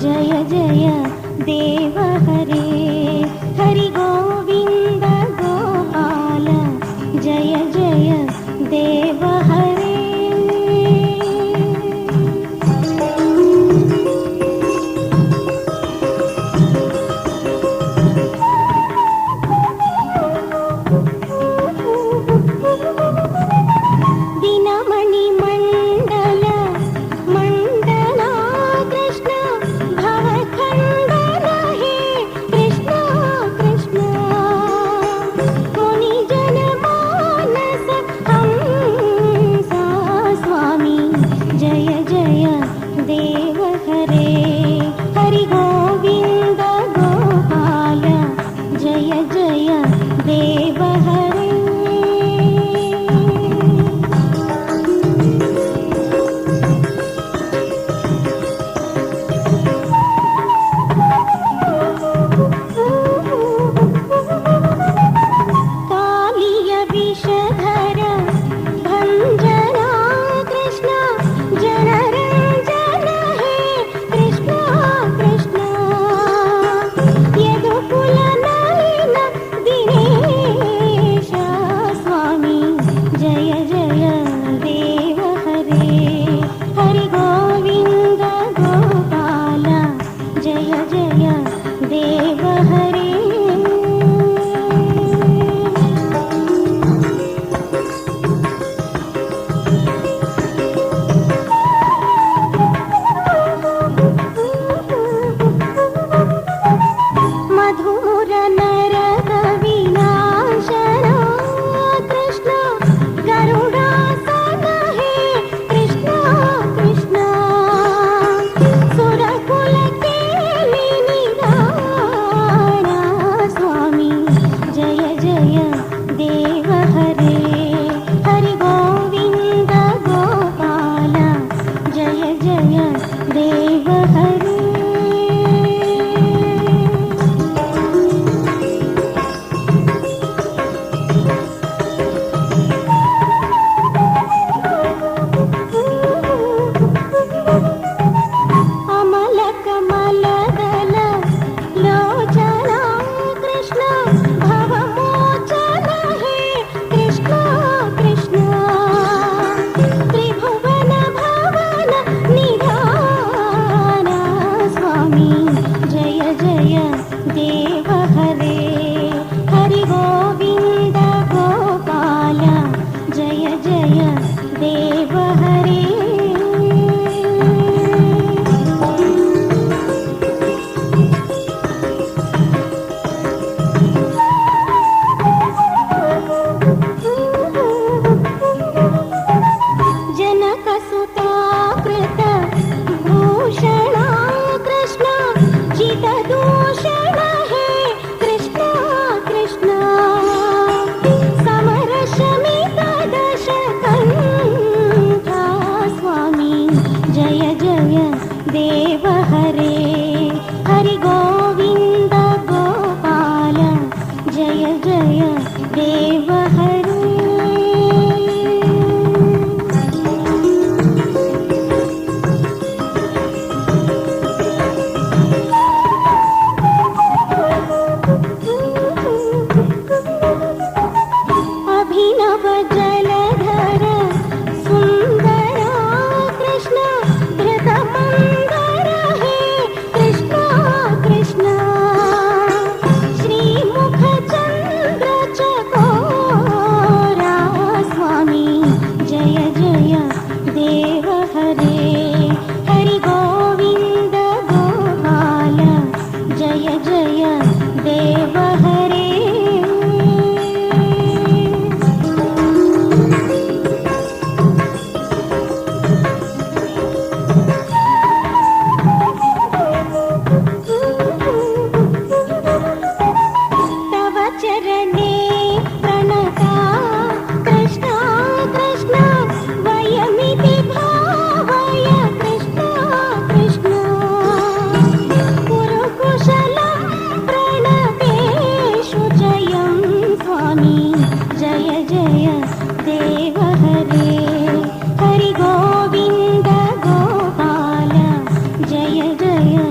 जय जय देव हरे हरि गोविंद गोपाल जय जय देव हरे। दिनमणि मंडल मंडला कृष्ण भवखंडन हे कृष्ण कृष्ण मुनि जन मानस हंसा स्वामी जय जय देव हरे हरि गोविंद गोपाल जय जय देव हरे। कालिय विषधर भंजना कृष्ण जनरंजन हे कृष्ण कृष्ण यदुकुल नलिन दिनेश स्वामी जय जय देव हरे हरि गोविंद गोपाल जय जय देव हरे। मधुर नरक विनाशना कृष्ण गरुडासन हे कृष्ण कृष्ण सुरकुल केलि निधाना स्वामी जय जय देव हरे हरि गोविंद गोपाल जय जय देव हरे। अमल कमल दल लोचना कृष्ण भवमोचन हे कृष्ण कृष्ण त्रिभुवन भवन निधाना स्वामी जय जय देव हरे हरि गोविंद गोपाल जय जय देव हरे। जनक सुता कृत भूषणा कृष्ण जित दूषण हे कृष्ण कृष्ण समर शमित दश कंठा स्वामी जय जय देव हरे हरि गोविंद गोपाल जय जय देव हरे। अभिनव जलधर सुंदरा कृष्ण धृत मंदर हे कृष्ण कृष्ण श्रीमुख चंद्र चकोरा स्वामी जय जय देव हरे हरि गोविंद गोपाल जय जय देव हरे। तव चरणे प्रणता कृष्ण कृष्ण वयमिति भावय कृष्ण कृष्ण कुरुकुशलं प्रणतेषु जयं स्वामी जय जय देव हरे हरि गोविंद गोपाल जय जय